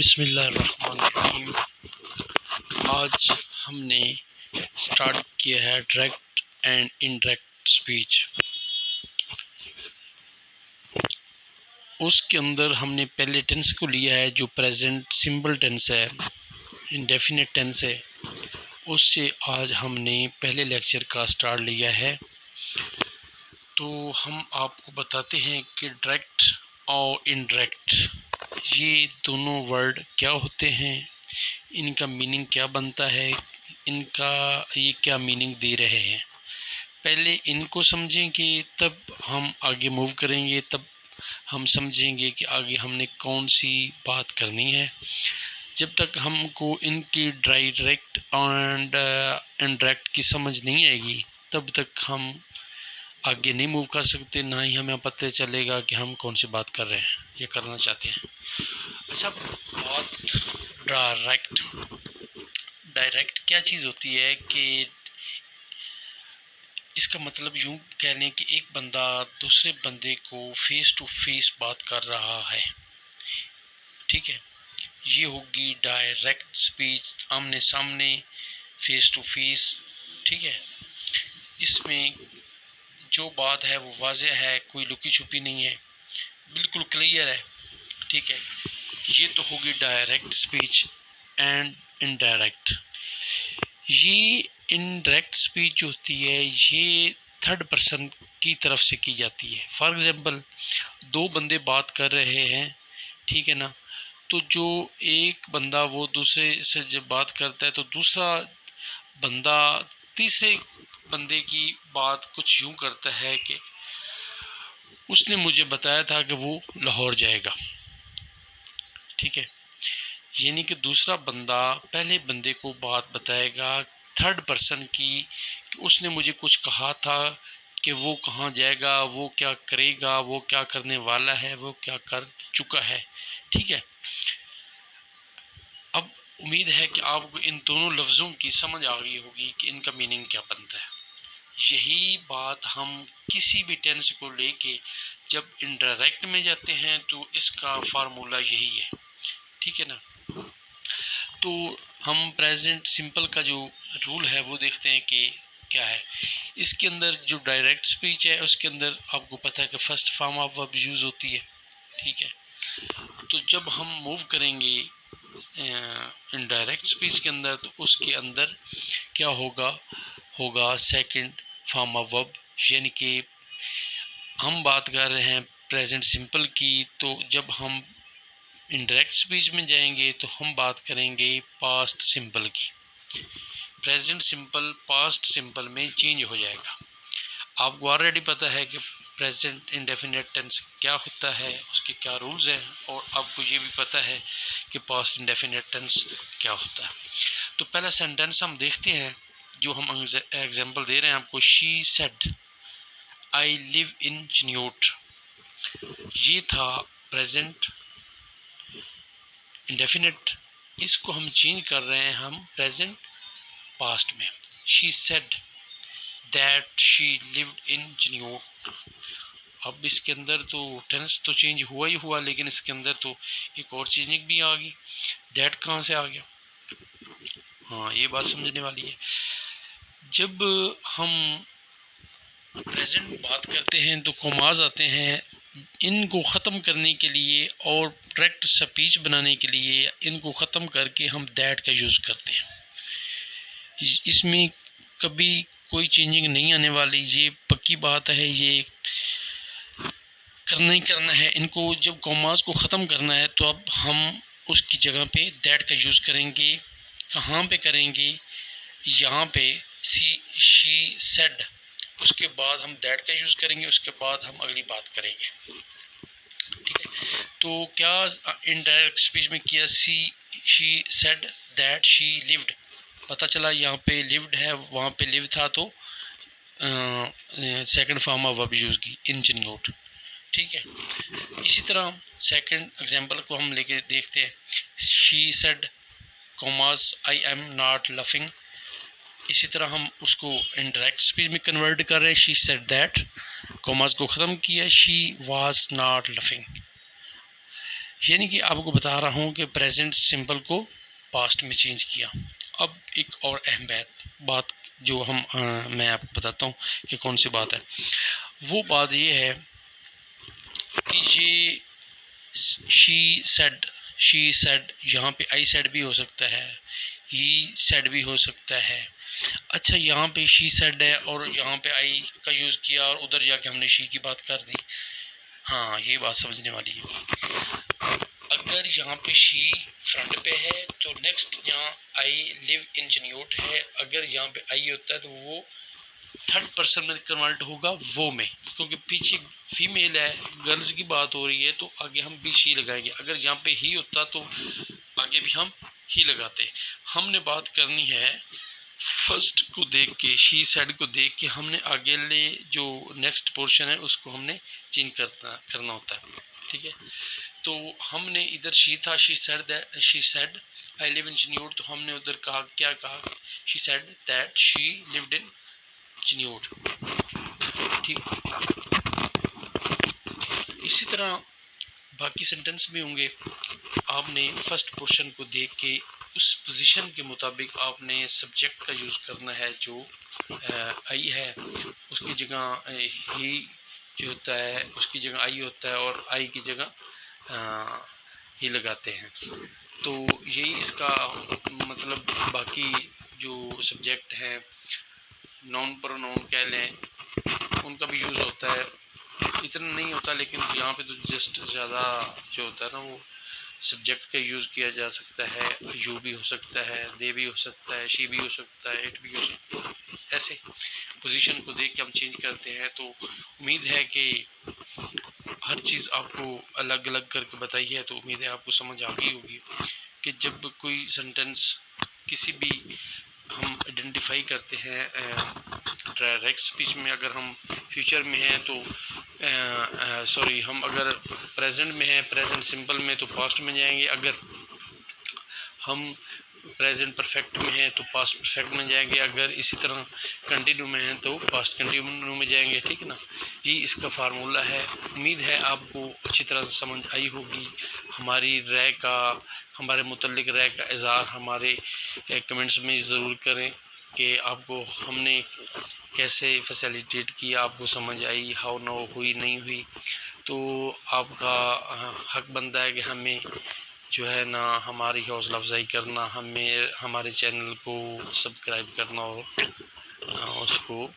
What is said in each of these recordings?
बिस्मिल्लाहिर्रहमानिर्रहीम। आज हमने स्टार्ट किया है डायरेक्ट एंड इनडायरेक्ट स्पीच। उसके अंदर हमने पहले टेंस को लिया है जो प्रेजेंट सिंपल टेंस है, इंडेफिनिट टेंस है। उससे आज हमने पहले लेक्चर का स्टार्ट लिया है। तो हम आपको बताते हैं कि डायरेक्ट और इनडायरेक्ट ये दोनों वर्ड क्या होते हैं, इनका मीनिंग क्या बनता है, इनका ये क्या मीनिंग दे रहे हैं। पहले इनको समझेंगे तब हम आगे मूव करेंगे, तब हम समझेंगे कि आगे हमने कौन सी बात करनी है। जब तक हमको इनकी डायरेक्ट एंड इनडायरेक्ट की समझ नहीं आएगी तब तक हम आगे नहीं मूव कर सकते, ना ही हमें पता चलेगा कि हम कौन सी बात कर रहे हैं या करना चाहते हैं। अच्छा, बात डायरेक्ट क्या चीज़ होती है कि इसका मतलब यूँ कह लें कि एक बंदा दूसरे बंदे को फेस टू फेस बात कर रहा है, ठीक है। ये होगी डायरेक्ट स्पीच, आमने सामने, फेस टू फेस, ठीक है। इसमें जो बात है वो वाज़ेह है, कोई लुकी छुपी नहीं है, बिल्कुल क्लियर है, ठीक है। ये तो होगी डायरेक्ट स्पीच। एंड इनडायरेक्ट, ये इनडायरेक्ट स्पीच जो होती है ये थर्ड पर्सन की तरफ से की जाती है। फॉर एग्ज़ाम्पल, दो बंदे बात कर रहे हैं, ठीक है ना। तो जो एक बंदा वो दूसरे से जब बात करता है तो दूसरा बंदा तीसरे बंदे की बात कुछ यूँ करता है कि उसने मुझे बताया था कि वो लाहौर जाएगा, ठीक है। यानी कि दूसरा बंदा पहले बंदे को बात बताएगा थर्ड पर्सन की कि उसने मुझे कुछ कहा था कि वो कहाँ जाएगा, वो क्या करेगा, वो क्या करने वाला है, वो क्या कर चुका है, ठीक है। अब उम्मीद है कि आपको इन दोनों लफ्ज़ों की समझ आ गई होगी कि इनका मीनिंग क्या बनता है। यही बात हम किसी भी टेंस को लेके जब इनडायरेक्ट में जाते हैं तो इसका फार्मूला यही है, ठीक है ना। तो हम प्रेजेंट सिंपल का जो रूल है वो देखते हैं कि क्या है। इसके अंदर जो डायरेक्ट स्पीच है उसके अंदर आपको पता है कि first form of verb use होती है, ठीक है। तो जब हम मूव करेंगे इनडायरेक्ट स्पीच के अंदर तो उसके अंदर क्या होगा सेकंड फॉर्म ऑफ वर्ब। यानी कि हम बात कर रहे हैं प्रेजेंट सिंपल की, तो जब हम इनडायरेक्ट स्पीच में जाएंगे तो हम बात करेंगे पास्ट सिंपल की। प्रेजेंट सिंपल पास्ट सिंपल में चेंज हो जाएगा। आपको ऑलरेडी पता है कि प्रेजेंट इंडेफिनिट टेंस क्या होता है, उसके क्या रूल्स हैं, और आपको ये भी पता है कि पास्ट इंडेफिनिट टेंस क्या होता है। तो पहला सेंटेंस हम देखते हैं जो हम एग्जांपल दे रहे हैं आपको। शी सेड आई लिव इन चिन्योट। ये था प्रेजेंट इंडेफिनिट, इसको हम चेंज कर रहे हैं हम प्रेजेंट पास्ट में। She said that she lived इन चिन्योट। अब इसके अंदर तो टेंस तो चेंज हुआ ही हुआ, लेकिन इसके अंदर तो एक और चेंजिंग भी आ गई। दैट कहाँ से आ गया? हाँ, ये बात समझने वाली है। जब हम प्रेजेंट बात करते हैं तो कॉमाज आते हैं, इनको ख़त्म करने के लिए और डायरेक्ट स्पीच बनाने के लिए इनको ख़त्म करके हम दैट का यूज़ करते हैं। इसमें कभी कोई चेंजिंग नहीं आने वाली, ये पक्की बात है, ये करना ही करना है। इनको जब कॉमास को ख़त्म करना है तो अब हम उसकी जगह पे दैट का यूज़ करेंगे। कहाँ पे करेंगे? यहाँ पे शी सेड, उसके बाद हम दैट का यूज़ करेंगे, उसके बाद हम अगली बात करेंगे, ठीक है। तो क्या इनडायरेक्ट स्पीच में किया? She said that she lived, पता चला यहाँ पे लिव्ड है, वहाँ पे लिव था, तो second form of verb use की इन चिन्योट, ठीक है। इसी तरह सेकंड एग्जांपल को हम लेके देखते हैं। She said commas I am not laughing. इसी तरह हम उसको इनडायरेक्ट स्पीच में कन्वर्ट कर रहे हैं। शी सेड दैट, कॉमास को ख़त्म किया, शी वाज नॉट लफिंग। यानी कि आपको बता रहा हूँ कि प्रेजेंट सिंपल को पास्ट में चेंज किया। अब एक और अहम बात जो मैं आपको बताता हूँ कि कौन सी बात है। वो बात ये है कि ये शी सेड यहाँ पे आई सेड भी हो सकता है, ही सेड भी हो सकता है। अच्छा, यहाँ पे शी सेड है और यहाँ पे आई का यूज़ किया और उधर जाके हमने शी की बात कर दी। हाँ, ये बात समझने वाली है। अगर यहाँ पे शी फ्रंट पे है तो नेक्स्ट यहाँ आई लिव इन जन्यूट है। अगर यहाँ पे आई होता है तो वो थर्ड पर्सन में कन्वर्ट होगा वो में, क्योंकि पीछे फीमेल है, गर्ल्स की बात हो रही है, तो आगे हम भी शी लगाएंगे। अगर यहाँ पे ही होता तो आगे भी हम ही लगाते। हमने बात करनी है फर्स्ट को देख के, शी सेड को देख के हमने आगे ले जो नेक्स्ट पोर्शन है उसको हमने चेंज करना होता है, ठीक है। तो हमने इधर शी था, she said I live in जन्यूट, तो हमने उधर कहा, क्या कहा, she said that she lived in जन्यूट, ठीक। इसी तरह बाकी सेंटेंस भी होंगे। आपने फर्स्ट पोर्शन को देख के उस पोजीशन के मुताबिक आपने सब्जेक्ट का यूज़ करना है। जो आई है उसकी जगह ही जो होता है उसकी जगह आई होता है, और आई की जगह ही लगाते हैं। तो यही इसका मतलब। बाकी जो सब्जेक्ट है, नाउन प्रोनाउन कह लें, उनका भी यूज़ होता है, इतना नहीं होता, लेकिन यहाँ पे तो जस्ट ज़्यादा जो होता है ना वो सब्जेक्ट का यूज़ किया जा सकता है। यू भी हो सकता है, दे भी हो सकता है, शी भी हो सकता है, इट भी हो सकता है। ऐसे पोजीशन को देख के हम चेंज करते हैं। तो उम्मीद है कि हर चीज़ आपको अलग अलग करके बताई है, तो उम्मीद है आपको समझ आ गई होगी कि जब कोई सेंटेंस किसी भी हम आइडेंटिफाई करते हैं डायरेक्ट स्पीच में, अगर हम फ्यूचर में हैं तो सॉरी, हम अगर प्रेजेंट में हैं, प्रेजेंट सिंपल में, तो पास्ट में जाएंगे। अगर हम प्रेजेंट परफेक्ट में हैं तो पास्ट परफेक्ट में जाएंगे। अगर इसी तरह कंटिन्यू में हैं तो पास्ट कंटिन्यू में जाएंगे, ठीक है ना। ये इसका फार्मूला है। उम्मीद है आपको अच्छी तरह से समझ आई होगी। हमारी राय का, हमारे मुतल्लिक राय का इज़हार हमारे कमेंट्स में ज़रूर करें कि आपको हमने कैसे फैसिलिटेट किया, आपको समझ आई, हाउ नो हुई नहीं हुई। तो आपका हक बनता है कि हमें जो है ना हमारी हौसला अफजाई करना, हमें हमारे चैनल को सब्सक्राइब करना और उसको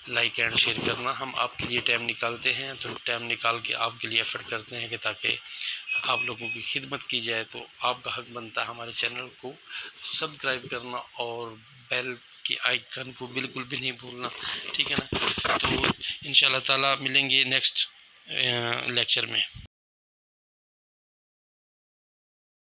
लाइक एंड शेयर करना। हम आपके लिए टाइम निकालते हैं, तो टाइम निकाल के आपके लिए एफर्ट करते हैं कि ताकि आप लोगों की खिदमत की जाए। तो आपका हक बनता है हमारे चैनल को सब्सक्राइब करना और बेल के आइकन को बिल्कुल भी नहीं भूलना, ठीक है ना। तो इंशाल्लाह ताला मिलेंगे नेक्स्ट लेक्चर में।